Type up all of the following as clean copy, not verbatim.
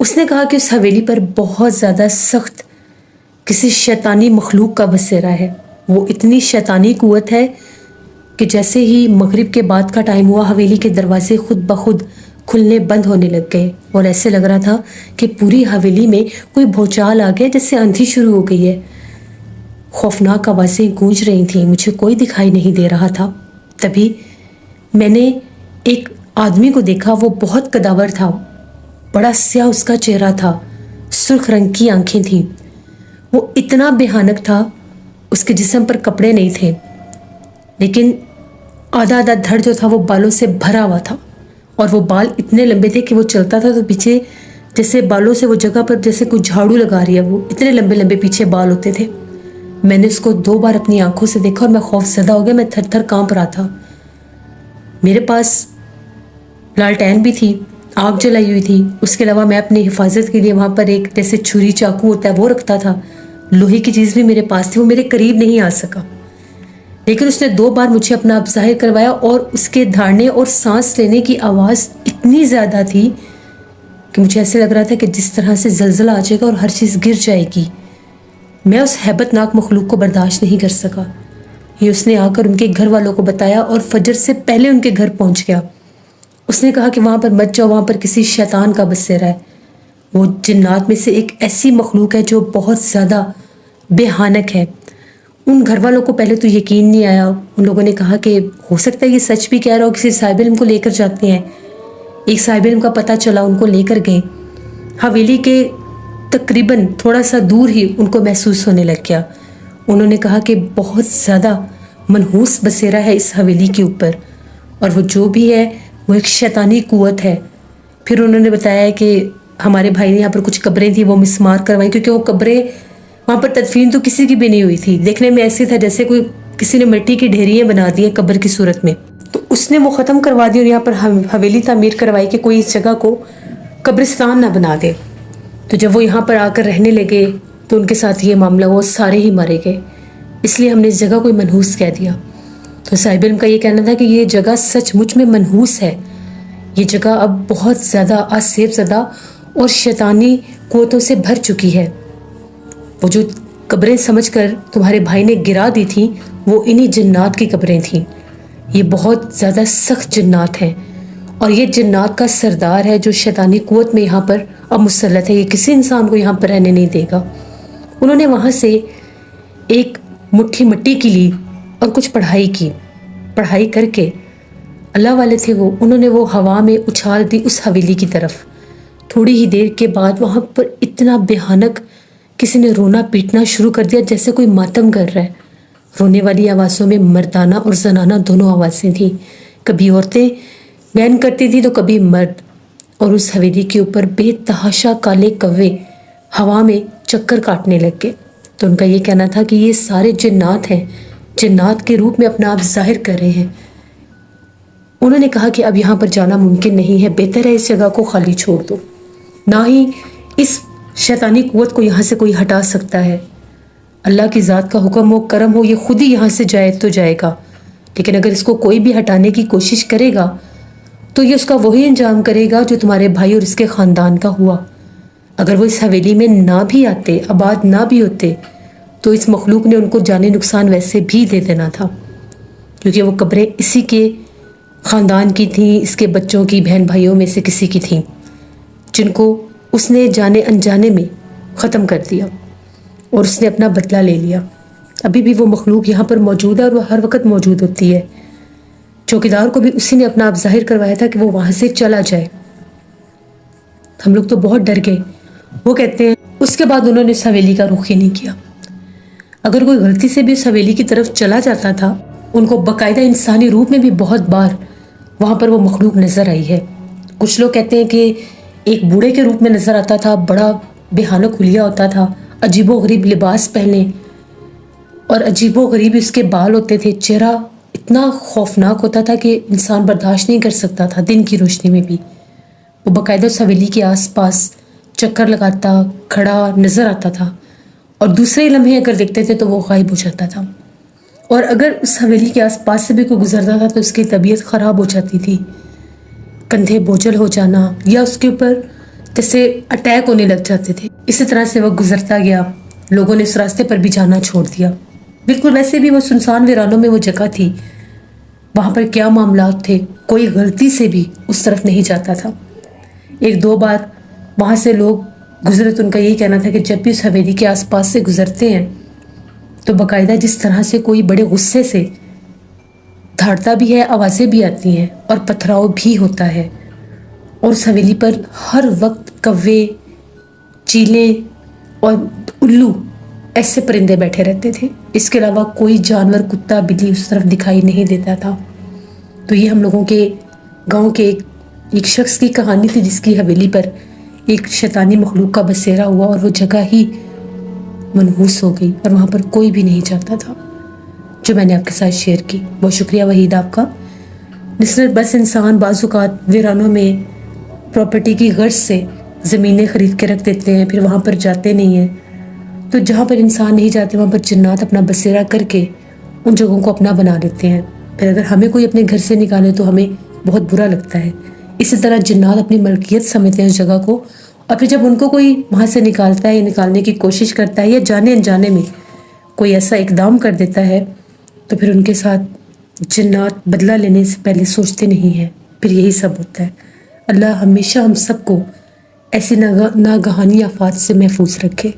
اس نے کہا کہ اس حویلی پر بہت زیادہ سخت کسی شیطانی مخلوق کا بسیرا ہے. وہ اتنی شیطانی قوت ہے کہ جیسے ہی مغرب کے بعد کا ٹائم ہوا حویلی کے دروازے خود بخود کھلنے بند ہونے لگ گئے اور ایسے لگ رہا تھا کہ پوری حویلی میں کوئی بھونچال آ گیا، جیسے آندھی شروع ہو گئی ہے. خوفناک آوازیں گونج رہی تھیں، مجھے کوئی دکھائی نہیں دے رہا تھا. تبھی میں نے ایک آدمی کو دیکھا. وہ بہت قداور تھا، بڑا سیاہ اس کا چہرہ تھا، سرخ رنگ کی آنکھیں تھیں. وہ اتنا بھیانک تھا، اس کے جسم پر کپڑے نہیں تھے، لیکن آدھا آدھا دھڑ جو تھا وہ بالوں سے بھرا ہوا تھا، اور وہ بال اتنے لمبے تھے کہ وہ چلتا تھا تو پیچھے جیسے بالوں سے وہ جگہ پر جیسے کوئی جھاڑو لگا رہی ہے، وہ اتنے لمبے لمبے پیچھے بال ہوتے تھے. میں نے اس کو 2 بار اپنی آنکھوں سے دیکھا اور میں خوف زدہ ہو گیا. میں تھر تھر کانپ رہا تھا. میرے پاس لالٹین بھی تھی، آگ جلائی ہوئی تھی. اس کے علاوہ میں اپنی حفاظت کے لیے وہاں پر ایک جیسے چھری چاقو ہوتا ہے وہ رکھتا تھا. لوہے کی چیز بھی میرے پاس تھی. وہ میرے قریب نہیں آ سکا، لیکن اس نے 2 بار مجھے اپنا آپ ظاہر کروایا، اور اس کے دھاڑنے اور سانس لینے کی آواز اتنی زیادہ تھی کہ مجھے ایسے لگ رہا تھا کہ جس طرح سے زلزلہ آ جائے گا اور ہر چیز گر جائے گی. میں اس ہیبت ناک مخلوق کو برداشت نہیں کر سکا. یہ اس نے آ کر ان کے گھر والوں کو بتایا اور فجر سے پہلے ان کے گھر پہنچ گیا. اس نے کہا کہ وہاں پر مت جاؤ، وہاں پر کسی شیطان کا بسیرا ہے. وہ جنات میں سے ایک ایسی مخلوق ہے جو بہت زیادہ بھیانک ہے. ان گھر والوں کو پہلے تو یقین نہیں آیا. ان لوگوں نے کہا کہ ہو سکتا ہے یہ سچ بھی کہہ رہا ہو، کسی صاحب علم کو لے کر جاتے ہیں. ایک صاحب علم کا پتہ چلا، ان کو لے کر گئے. حویلی کے تقریباً تھوڑا سا دور ہی ان کو محسوس ہونے لگ گیا. انہوں نے کہا کہ بہت زیادہ منحوس بسیرا ہے اس حویلی کے اوپر، اور وہ جو بھی ہے وہ ایک شیطانی قوت ہے. پھر انہوں نے بتایا کہ ہمارے بھائی نے یہاں پر کچھ قبریں تھیں وہ مسمار کروائی، کیونکہ وہ قبریں وہاں پر تدفین تو کسی کی بھی نہیں ہوئی تھی. دیکھنے میں ایسے تھا جیسے کوئی کسی نے مٹی کی ڈھیریاں بنا دی ہیں قبر کی صورت میں. تو اس نے وہ ختم کروا دی اور یہاں پر حویلی تعمیر کروائی کہ کوئی اس جگہ کو قبرستان نہ بنا دے. تو جب وہ یہاں پر آ کر رہنے لگے تو ان کے ساتھ یہ معاملہ وہ سارے ہی مارے گئے. اس لیے ہم نے اس جگہ کو منحوس کہہ دیا. تو صاحب علم کا یہ کہنا تھا کہ یہ جگہ سچ مچ میں منحوس ہے. یہ جگہ اب بہت زیادہ آسیب زدہ اور شیطانی قوتوں سے بھر چکی ہے. وہ جو قبریں سمجھ کر تمہارے بھائی نے گرا دی تھیں وہ انہی جنات کی قبریں تھیں. یہ بہت زیادہ سخت جنات ہیں، اور یہ جنات کا سردار ہے جو شیطانی قوت میں یہاں پر اب مسلط ہے. یہ کسی انسان کو یہاں پر رہنے نہیں دے گا. انہوں نے وہاں سے ایک مٹھی مٹی کی لی اور کچھ پڑھائی کی. پڑھائی کر کے اللہ والے تھے وہ، انہوں نے وہ ہوا میں اچھال دی اس حویلی کی طرف. تھوڑی ہی دیر کے بعد وہاں پر اتنا بھیانک کسی نے رونا پیٹنا شروع کر دیا جیسے کوئی ماتم کر رہا ہے. رونے والی آوازوں میں مردانہ اور زنانہ دونوں آوازیں تھیں. کبھی عورتیں بیان کرتی تھیں تو کبھی مرد. اور اس حویلی کے اوپر بے تحاشا کالے کوے ہوا میں چکر کاٹنے لگ گئے. تو ان کا یہ کہنا تھا کہ یہ سارے جنات ہیں، جنات کے روپ میں اپنا آپ ظاہر کر رہے ہیں. انہوں نے کہا کہ اب یہاں پر جانا ممکن نہیں ہے، بہتر ہے اس جگہ کو خالی چھوڑ دو. نہ ہی اس شیطانی قوت کو یہاں سے کوئی ہٹا سکتا ہے. اللہ کی ذات کا حکم ہو، کرم ہو، یہ خود ہی یہاں سے جائے تو جائے گا. لیکن اگر اس کو کوئی بھی ہٹانے کی کوشش کرے گا تو یہ اس کا وہی انجام کرے گا جو تمہارے بھائی اور اس کے خاندان کا ہوا. اگر وہ اس حویلی میں نہ بھی آتے، آباد نہ بھی ہوتے، تو اس مخلوق نے ان کو جانے نقصان ویسے بھی دے دینا تھا، کیونکہ وہ قبریں اسی کے خاندان کی تھیں، اس کے بچوں کی، بہن بھائیوں میں سے کسی کی تھیں، جن کو اس نے جانے انجانے میں ختم کر دیا اور اس نے اپنا بدلہ لے لیا. ابھی بھی وہ مخلوق یہاں پر موجود ہے اور وہ ہر وقت موجود ہوتی ہے. چوکیدار کو بھی اسی نے اپنا آپ ظاہر کروایا تھا کہ وہ وہاں سے چلا جائے. ہم لوگ تو بہت ڈر گئے. وہ کہتے ہیں اس کے بعد انہوں نے اس حویلی کا رخ ہی نہیں کیا. اگر کوئی غلطی سے بھی اس حویلی کی طرف چلا جاتا تھا، ان کو باقاعدہ انسانی روپ میں بھی بہت بار وہاں پر وہ مخلوق نظر آئی ہے. کچھ لوگ کہتے ہیں کہ ایک بوڑھے کے روپ میں نظر آتا تھا، بڑا بھیانک حلیہ ہوتا تھا، عجیب و غریب لباس پہنے اور عجیب و غریب اس کے بال ہوتے تھے. چہرہ اتنا خوفناک ہوتا تھا کہ انسان برداشت نہیں کر سکتا تھا دن کی روشنی میں بھی. وہ باقاعدہ اس حویلی کے آس پاس چکر لگاتا کھڑا نظر آتا تھا، اور دوسرے لمحے اگر دیکھتے تھے تو وہ غائب ہو جاتا تھا. اور اگر اس حویلی کے آس پاس سے بھی کوئی گزرتا تھا تو اس کی طبیعت خراب ہو جاتی تھی. کندھے بوجھل ہو جانا یا اس کے اوپر جیسے اٹیک ہونے لگ جاتے تھے. اسی طرح سے وقت گزرتا گیا، لوگوں نے اس راستے پر بھی جانا چھوڑ دیا. بالکل ویسے بھی وہ سنسان ویرانوں میں وہ جگہ تھی، وہاں پر کیا معاملات تھے، کوئی غلطی سے بھی اس طرف نہیں جاتا تھا. ایک دو بار وہاں سے لوگ گزرے تو ان کا یہی کہنا تھا کہ جب بھی اس حویلی کے آس پاس سے گزرتے ہیں تو باقاعدہ جس طرح سے کوئی بڑے غصے سے دھاڑتا بھی ہے، آوازیں بھی آتی ہیں اور پتھراؤ بھی ہوتا ہے. اور اس حویلی پر ہر وقت کوے، چیلیں اور الو ایسے پرندے بیٹھے رہتے تھے. اس کے علاوہ کوئی جانور، کتا، بلی اس طرف دکھائی نہیں دیتا تھا. تو یہ ہم لوگوں کے گاؤں کے ایک شخص کی کہانی تھی جس کی حویلی پر ایک شیطانی مخلوق کا بسیرا ہوا اور وہ جگہ ہی منحوس ہو گئی اور وہاں پر کوئی بھی نہیں جاتا تھا، جو میں نے آپ کے ساتھ شیئر کی. بہت شکریہ وحید آپ کا. نسبت بس انسان بعض اوقات ویرانوں میں پراپرٹی کی غرض سے زمینیں خرید کے رکھ دیتے ہیں، پھر وہاں پر جاتے نہیں ہیں. تو جہاں پر انسان نہیں جاتے وہاں پر جنات اپنا بسیرا کر کے ان جگہوں کو اپنا بنا لیتے ہیں. پھر اگر ہمیں کوئی اپنے گھر سے نکالے تو ہمیں بہت برا لگتا ہے. اسی طرح جنات اپنی ملکیت سمجھتے ہیں اس جگہ کو، اور پھر جب ان کو کوئی وہاں سے نکالتا ہے یا نکالنے کی کوشش کرتا ہے یا جانے انجانے میں کوئی ایسا اقدام کر دیتا ہے تو پھر ان کے ساتھ جنات بدلہ لینے سے پہلے سوچتے نہیں ہیں. پھر یہی سب ہوتا ہے. اللہ ہمیشہ ہم سب کو ایسی ناگہانی آفات سے محفوظ رکھے.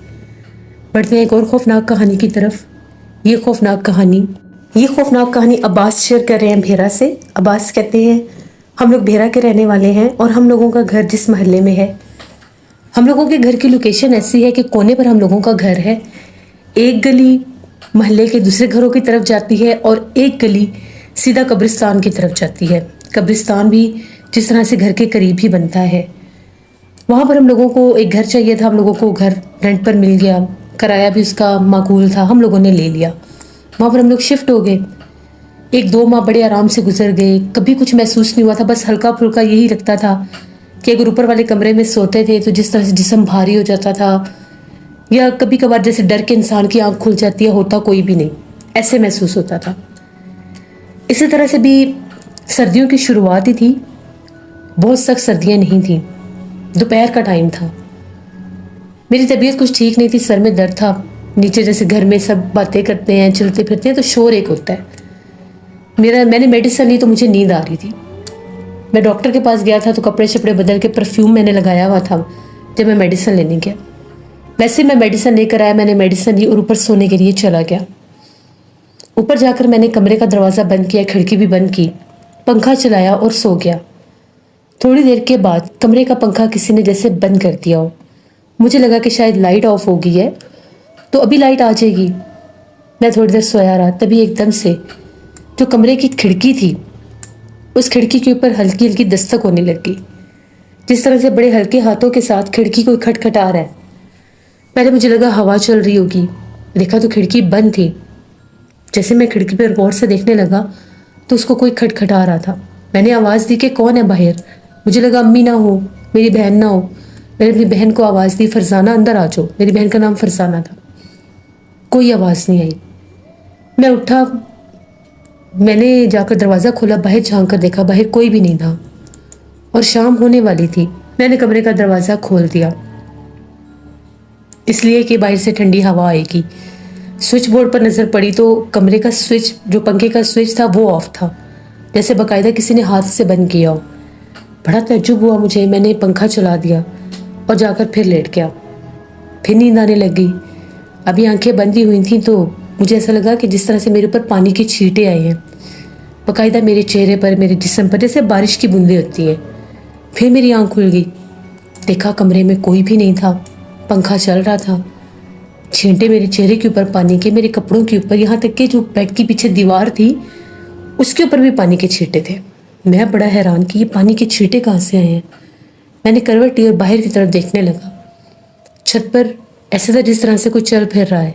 بڑھتے ہیں ایک اور خوفناک کہانی کی طرف. یہ خوفناک کہانی عباس شیئر کر رہے ہیں بھیرا سے. عباس کہتے ہیں ہم لوگ بھیرا کے رہنے والے ہیں اور ہم لوگوں کا گھر جس محلے میں ہے، ہم لوگوں کے گھر کی لوکیشن ایسی ہے کہ کونے پر ہم لوگوں کا گھر ہے. ایک گلی محلے کے دوسرے گھروں کی طرف جاتی ہے اور ایک گلی سیدھا قبرستان کی طرف جاتی ہے. قبرستان بھی جس طرح سے گھر کے قریب ہی بنتا ہے. وہاں پر ہم لوگوں کو ایک گھر چاہیے تھا. ہم لوگوں کو گھر رینٹ پر مل گیا، کرایہ بھی اس کا معقول تھا، ہم لوگوں نے لے لیا. وہاں پر ہم لوگ شفٹ ہو گئے. ایک دو ماہ بڑے آرام سے گزر گئے. کبھی کچھ محسوس نہیں ہوا تھا. بس ہلکا پھلکا یہی لگتا تھا کہ اگر اوپر والے کمرے میں سوتے تھے تو جس طرح سے جسم بھاری ہو جاتا تھا، یا کبھی کبھار جیسے ڈر کے انسان کی آنکھ کھل جاتی ہے، ہوتا کوئی بھی نہیں، ایسے محسوس ہوتا تھا. اسی طرح سے بھی سردیوں کی شروعات ہی تھی. بہت سخت سردیاں نہیں تھیں. دوپہر کا ٹائم تھا. میری طبیعت کچھ ٹھیک نہیں تھی، سر میں درد تھا. نیچے جیسے گھر میں سب باتیں کرتے ہیں، چلتے پھرتے ہیں تو شور ایک ہوتا ہے. میں نے میڈیسن لی تو مجھے نیند آ رہی تھی. میں ڈاکٹر کے پاس گیا تھا تو کپڑے شپڑے بدل کے پرفیوم میں نے لگایا ہوا تھا جب میں میڈیسن لینے گیا. ویسے میں میڈیسن لے کر آیا، میں نے میڈیسن لی اور اوپر سونے کے لیے چلا گیا. اوپر جا کر میں نے کمرے کا دروازہ بند کیا، کھڑکی بھی بند کی، پنکھا چلایا اور سو گیا. تھوڑی دیر کے بعد کمرے کا پنکھا کسی نے جیسے بند کر دیا ہو. مجھے لگا کہ شاید لائٹ آف ہو گئی ہے تو ابھی لائٹ آ جائے گی. میں تھوڑی دیر سویا رہا. تبھی ایک دم سے جو کمرے کی کھڑکی تھی اس کھڑکی کے اوپر ہلکی ہلکی دستک ہونے لگی، جس طرح سے بڑے ہلکے ہاتھوں کے ساتھ کھڑکی کو کھٹکھٹا رہا ہے. پہلے مجھے لگا ہوا چل رہی ہوگی، دیکھا تو کھڑکی بند تھی. جیسے میں کھڑکی پہ غور سے دیکھنے لگا تو اس کو کوئی کھٹکھٹا رہا تھا. میں نے آواز دی کہ کون ہے باہر. مجھے لگا امی نہ ہو، میری بہن نہ ہو. میں نے اپنی بہن کو آواز دی فرزانہ اندر آ جاؤ. میری بہن کا نام فرزانہ تھا. کوئی آواز نہیں آئی. میں اٹھا، میں نے جا کر دروازہ کھولا، باہر جھانک کر دیکھا باہر کوئی بھی نہیں تھا اور شام ہونے والی تھی. میں نے کمرے کا دروازہ کھول دیا اس لیے کہ باہر سے ٹھنڈی ہوا آئے گی. سوئچ بورڈ پر نظر پڑی تو کمرے کا سوئچ، جو پنکھے کا سوئچ تھا وہ آف تھا، جیسے باقاعدہ کسی نے ہاتھ سے بند کیا ہو. بڑا تعجب ہوا مجھے. میں نے پنکھا چلا دیا اور جا کر پھر لیٹ گیا. پھر نیند آنے لگی. ابھی آنکھیں بند ہی ہوئی تھیں تو مجھے ایسا لگا کہ جس طرح سے میرے اوپر پانی کی چھینٹیں آئی ہیں باقاعدہ میرے چہرے پر، میرے جسم پر، جیسے بارش کی بوندیں ہوتی ہیں. پھر میری آنکھ کھل گئی. دیکھا کمرے میں کوئی بھی نہیں تھا، پنکھا چل رہا تھا. چھینٹیں میرے چہرے کے اوپر پانی کے، میرے کپڑوں کے اوپر، یہاں تک کہ جو بیڈ کے پیچھے دیوار تھی اس کے اوپر بھی پانی کے چھینٹے تھے. میں بڑا حیران کہ یہ پانی کے چھینٹے کہاں سے آئے ہیں. میں نے کروٹ لی اور باہر کی طرف دیکھنے لگا. چھت پر ایسا تھا جس طرح سے کوئی چل پھر رہا ہے.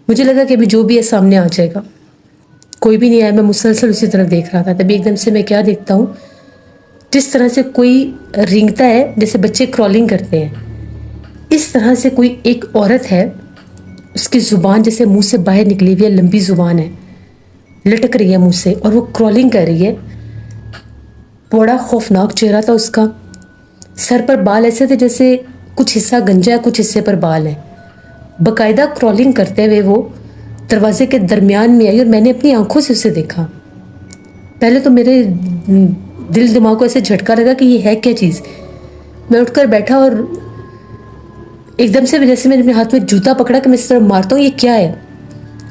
مجھے لگا کہ ابھی جو بھی ہے سامنے آ جائے گا. کوئی بھی نہیں آیا. میں مسلسل اسی طرف دیکھ رہا تھا. تبھی ایک دم سے میں کیا دیکھتا ہوں، جس طرح سے کوئی رینگتا ہے جیسے بچے کرالنگ کرتے ہیں، اس طرح سے کوئی ایک عورت ہے. اس کی زبان جیسے منہ سے باہر نکلی ہوئی ہے، لمبی زبان ہے، لٹک رہی ہے منہ سے اور وہ کرالنگ کر رہی ہے. بڑا خوفناک چہرہ تھا اس کا. سر پر بال ایسے تھے جیسے کچھ حصہ گنجا ہے کچھ حصے پر بال ہے. باقاعدہ کرالنگ کرتے ہوئے وہ دروازے کے درمیان میں آئی اور میں نے اپنی آنکھوں سے اسے دیکھا. پہلے تو میرے دل دماغ کو ایسے جھٹکا لگا کہ یہ ہے کیا چیز. میں اٹھ کر بیٹھا اور ایک دم سے جیسے میں نے اپنے ہاتھ میں جوتا پکڑا کہ میں اس طرح مارتا ہوں یہ کیا ہے.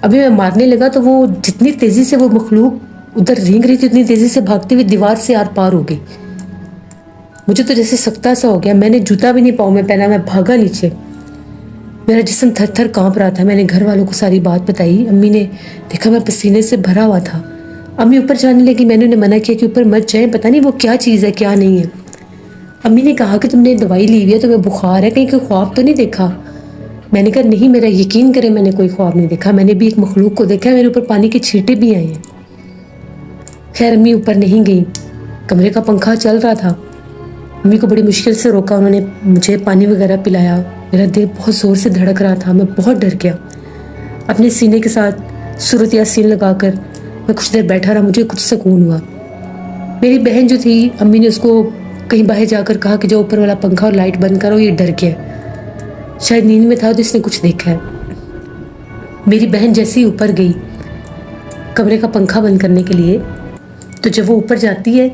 ابھی میں مارنے لگا تو وہ جتنی تیزی سے وہ مخلوق ادھر رینگ رہی تھی اتنی تیزی سے بھاگتی ہوئی دیوار سے آر پار ہو گئی. مجھے تو جیسے سکتا سا ہو گیا. میں نے جوتا بھی نہیں پاؤں میں پہنا, میں بھاگا نیچے. میرا جسم تھر تھر کانپ رہا تھا. میں نے گھر والوں کو ساری بات بتائی. امی نے دیکھا میں پسینے سے بھرا ہوا تھا. امی اوپر جانے لگی. میں نے انہیں منع کیا کہ اوپر مت جائیں, پتہ نہیں وہ کیا چیز ہے کیا نہیں ہے. امی نے کہا کہ تم نے دوائی لی ہوئی ہے, تمہیں بخار ہے, کہیں کوئی خواب تو نہیں دیکھا. میں نے کہا نہیں, میرا یقین کرے میں نے کوئی خواب نہیں دیکھا. میں نے بھی ایک مخلوق کو دیکھا, میرے اوپر پانی کی چھینٹیں بھی آئی ہیں. خیر امی اوپر نہیں گئی. کمرے کا پنکھا چل رہا تھا. امی کو بڑی مشکل سے روکا, انہوں نے مجھے پانی وغیرہ پلایا. میرا دل بہت زور سے دھڑک رہا تھا, میں بہت ڈر گیا. اپنے سینے کے ساتھ سورۃ یاسین لگا کر میں کچھ دیر بیٹھا رہا. مجھے کچھ سکون ہوا. میری بہن جو تھی, امی نے اس کو کہیں باہر جا کر کہا کہ جو اوپر والا پنکھا اور لائٹ بند کرو, یہ ڈر گیا, شاید نیند میں تھا تو اس نے کچھ دیکھا ہے. میری بہن جیسے ہی اوپر گئی کمرے کا پنکھا بند کرنے کے لیے, تو جب وہ اوپر جاتی ہے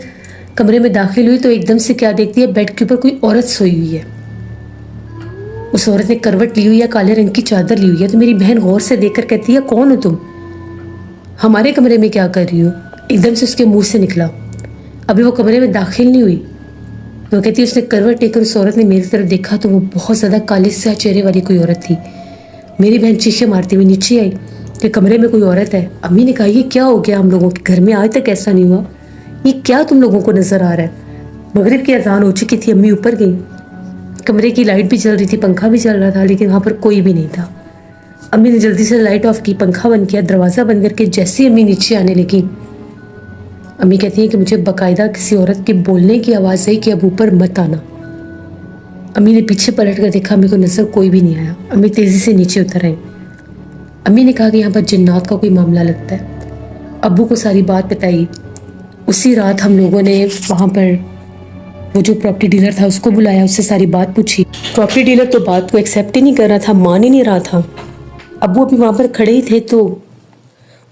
کمرے میں داخل ہوئی تو ایک دم سے کیا دیکھتی ہے, بیڈ کے اوپر کوئی عورت سوئی ہوئی ہے. اس عورت نے کروٹ لی ہوئی ہے, کالے رنگ کی چادر لی ہوئی ہے. تو میری بہن غور سے دیکھ کر کہتی ہے کون ہو تم, ہمارے کمرے میں کیا کر رہی ہو. ایک دم سے اس کے منہ سے نکلا. ابھی وہ کمرے میں داخل نہیں ہوئی تو کہتی ہے اس نے کروٹ لے کر اس عورت نے میری طرف دیکھا تو وہ بہت زیادہ کالے سیاہ چہرے والی کوئی عورت تھی. میری بہن چیخیں مارتی ہوئی نیچے آئی کہ کمرے میں کوئی عورت ہے. امی نے کہا یہ کیا ہو گیا ہم لوگوں کے گھر میں, آج تک ایسا نہیں ہوا, یہ کیا تم لوگوں کو نظر آ رہا ہے. مغرب کی اذان ہو چکی تھی. امی اوپر گئی. کمرے کی لائٹ بھی چل رہی تھی, پنکھا بھی چل رہا تھا, لیکن وہاں پر کوئی بھی نہیں تھا. امی نے جلدی سے لائٹ آف کی, پنکھا بند کیا, دروازہ بند کر کے جیسے امی نیچے آنے لگی, امی کہتی ہیں کہ مجھے باقاعدہ کسی عورت کے بولنے کی آواز آئی کہ اب اوپر مت آنا. امی نے پیچھے پلٹ کر دیکھا, امی کو نظر کوئی بھی نہیں آیا. امی تیزی سے نیچے اتر آئی. امی نے کہا کہ یہاں پر جنات کا کوئی معاملہ لگتا ہے. ابو کو ساری بات بتائی. اسی رات ہم لوگوں نے وہاں پر وہ جو پراپرٹی ڈیلر تھا اس کو بلایا, اس سے ساری بات پوچھی. پراپرٹی ڈیلر تو بات کو ایکسیپٹ ہی نہیں کر رہا تھا, مان ہی نہیں رہا تھا. ابو ابھی وہاں پر کھڑے ہی تھے تو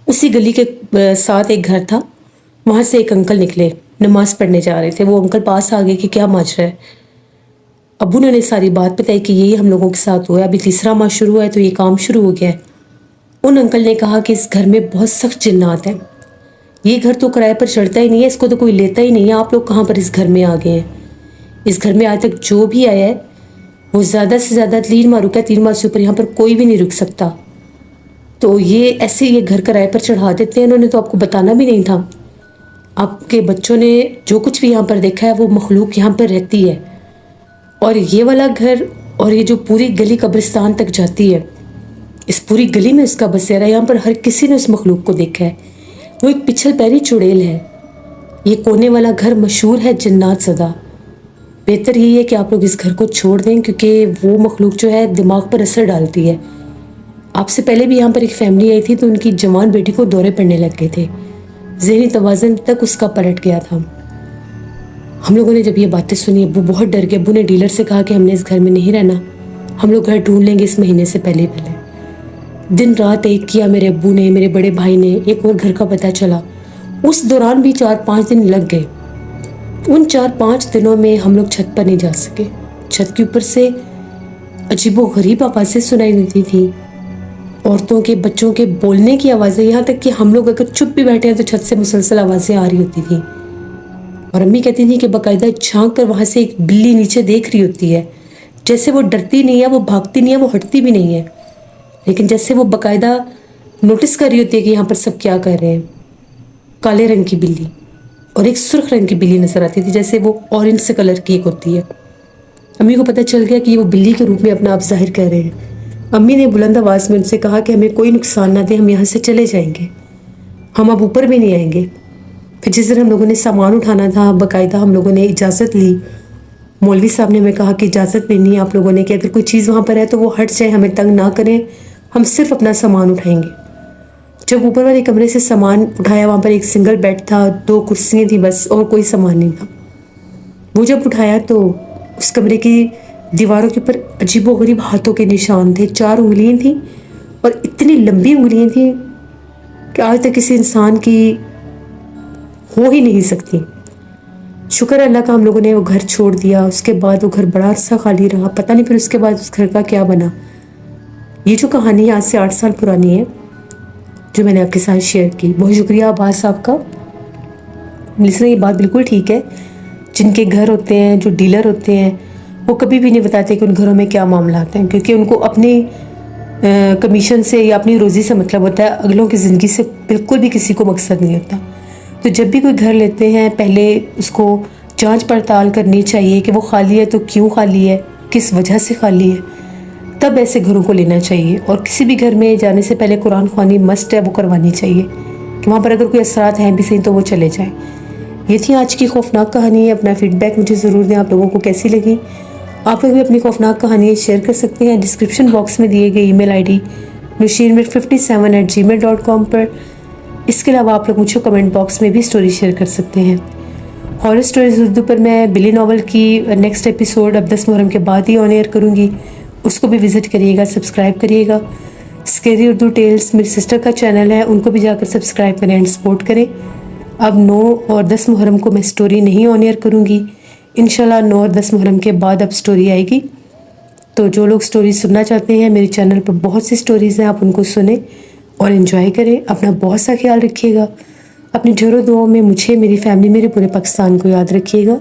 اسی گلی کے ساتھ ایک گھر تھا, وہاں سے ایک انکل نکلے, نماز پڑھنے جا رہے تھے. وہ انکل پاس آ گئے کہ کیا ماجرا ہے. ابو نے ساری بات بتائی کہ یہی ہم لوگوں کے ساتھ ہوا ہے, ابھی تیسرا ماہ شروع ہوا ہے تو یہ کام شروع ہو گیا ہے. ان انکل نے کہا کہ اس گھر میں بہت سخت جنات ہیں, یہ گھر تو کرائے پر چڑھتا ہی نہیں ہے, اس کو تو کوئی لیتا ہی نہیں ہے. آپ لوگ کہاں پر اس گھر میں آ گئے ہیں. اس گھر میں آج تک جو بھی آیا ہے وہ زیادہ سے زیادہ 3 ماہ رکا ہے, 3 ماہ سے اوپر یہاں پر کوئی بھی نہیں رک سکتا. تو یہ ایسے یہ گھر کرائے پر چڑھا دیتے ہیں. انہوں نے تو آپ کو بتانا بھی نہیں تھا. آپ کے بچوں نے جو کچھ بھی یہاں پر دیکھا ہے وہ مخلوق یہاں پر رہتی ہے, اور یہ والا گھر اور یہ جو پوری گلی قبرستان تک جاتی ہے, اس پوری گلی میں اس کا بسیرا. یہاں پر ہر کسی نے اس مخلوق کو دیکھا ہے. وہ ایک پچھل پیری چڑیل ہے. یہ کونے والا گھر مشہور ہے جنات زدہ. بہتر یہی ہے کہ آپ لوگ اس گھر کو چھوڑ دیں, کیونکہ وہ مخلوق جو ہے دماغ پر اثر ڈالتی ہے. آپ سے پہلے بھی یہاں پر ایک فیملی آئی تھی تو ان کی جوان بیٹی کو دورے پڑنے لگ گئے تھے, ذہنی توازن تک اس کا پلٹ گیا تھا. ہم لوگوں نے جب یہ باتیں سنی ابو بہت ڈر گئے. ابو نے ڈیلر سے کہا کہ ہم نے اس گھر میں نہیں رہنا, ہم لوگ گھر ڈھونڈ لیں گے اس مہینے سے پہلے. دن رات ایک کیا میرے ابو نے, میرے بڑے بھائی نے. ایک اور گھر کا پتہ چلا. اس دوران بھی 4-5 دن لگ گئے. ان 4-5 دنوں میں ہم لوگ چھت پر نہیں جا سکے. چھت کے اوپر سے عجیب و غریب آوازیں سنائی دیتی تھیں, عورتوں کے بچوں کے بولنے کی آوازیں, یہاں تک کہ ہم لوگ اگر چپ بھی بیٹھے ہیں تو چھت سے مسلسل آوازیں آ رہی ہوتی تھیں. اور امی کہتی تھی کہ باقاعدہ جھانک کر وہاں سے ایک بلی نیچے دیکھ رہی ہوتی ہے, جیسے وہ ڈرتی نہیں ہے, وہ بھاگتی نہیں ہے, وہ ہٹتی بھی نہیں ہے, لیکن جیسے وہ باقاعدہ نوٹس کر رہی ہوتی ہے کہ یہاں پر سب کیا کر رہے ہیں. کالے رنگ کی بلی اور ایک سرخ رنگ کی بلی نظر آتی تھی, جیسے وہ اورنج سے کلر کی ایک ہوتی ہے. امی کو پتہ چل گیا کہ یہ وہ بلی کے روپ میں اپنا آپ ظاہر کر رہے ہیں. امی نے بلند آواز میں ان سے کہا کہ ہمیں کوئی نقصان نہ دے, ہم یہاں سے چلے جائیں گے, ہم اب اوپر بھی نہیں آئیں گے. پھر جس دن ہم لوگوں نے سامان اٹھانا تھا, باقاعدہ ہم لوگوں نے اجازت لی. مولوی صاحب نے ہمیں کہا کہ اجازت لینی ہے آپ لوگوں نے کہ اگر کوئی چیز وہاں پر ہے تو وہ ہٹ جائے, ہمیں تنگ نہ کریں, ہم صرف اپنا سامان اٹھائیں گے. جب اوپر والے کمرے سے سامان اٹھایا, وہاں پر ایک سنگل بیڈ تھا, 2 کرسیاں تھیں بس, اور کوئی سامان نہیں تھا. وہ جب اٹھایا تو اس کمرے کی دیواروں کے اوپر عجیب و غریب ہاتھوں کے نشان تھے، 4 انگلیاں تھیں اور اتنی لمبی انگلیاں تھیں کہ آج تک کسی انسان کی ہو ہی نہیں سکتی۔ شکر اللہ کا ہم لوگوں نے وہ گھر چھوڑ دیا، اس کے بعد وہ گھر بڑا عرصہ خالی رہا، پتہ نہیں پھر اس کے بعد اس گھر کا کیا بنا۔ یہ جو کہانی آج سے 8 سال پرانی ہے جو میں نے آپ کے ساتھ شیئر کی، بہت شکریہ عباس صاحب کا۔ لسنا، یہ بات بالکل ٹھیک ہے، جن کے گھر ہوتے ہیں، جو ڈیلر ہوتے ہیں، وہ کبھی بھی نہیں بتاتے کہ ان گھروں میں کیا معاملات ہیں، کیونکہ ان کو اپنی کمیشن سے یا اپنی روزی سے مطلب ہوتا ہے، اگلوں کی زندگی سے بالکل بھی کسی کو مقصد نہیں ہوتا۔ تو جب بھی کوئی گھر لیتے ہیں پہلے اس کو جانچ پڑتال کرنی چاہیے کہ وہ خالی ہے تو کیوں خالی ہے، کس وجہ سے خالی ہے، تب ایسے گھروں کو لینا چاہیے۔ اور کسی بھی گھر میں جانے سے پہلے قرآن خوانی مسٹ ہے، وہ کروانی چاہیے کہ وہاں پر اگر کوئی اثرات ہیں بھی صحیح تو وہ چلے جائیں۔ یہ تھی آج کی خوفناک کہانی۔ اپنا فیڈ بیک مجھے ضرور دیں، آپ لوگوں کو کیسی لگی۔ آپ لوگ بھی اپنی خوفناک کہانیاں شیئر کر سکتے ہیں ڈسکرپشن باکس میں دیے گئے ای میل آئی ڈی nushirmir57@gmail.com پر۔ اس کے علاوہ آپ لوگ مجھے کمنٹ باکس میں بھی سٹوری شیئر کر سکتے ہیں۔ ہارر سٹوریز اردو پر میں بلی ناول کی نیکسٹ ایپیسوڈ اب 10 محرم کے بعد ہی آن ایئر کروں گی، اس کو بھی وزٹ کریے گا، سبسکرائب کریے گا۔ اسکیری اردو ٹیلز میری سسٹر کا چینل ہے، ان کو بھی جا کر سبسکرائب کریں اینڈ سپورٹ کریں۔ اب 9 اور 10 محرم کو میں سٹوری نہیں آن ایئر کروں گی، انشاءاللہ 9 اور 10 محرم کے بعد اب سٹوری آئے گی۔ تو جو لوگ سٹوری سننا چاہتے ہیں، میرے چینل پر بہت سی سٹوریز ہیں، آپ ان کو سنیں اور انجوائے کریں۔ اپنا بہت سا خیال رکھیے گا، اپنی ڈھیروں دعاؤں میں مجھے، میری فیملی، میرے پورے پاکستان کو یاد رکھیے گا۔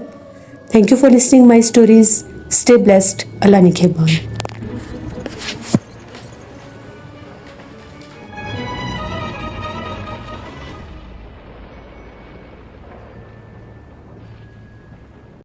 Thank you for listening my stories. Stay blessed. اللہ نگہبان۔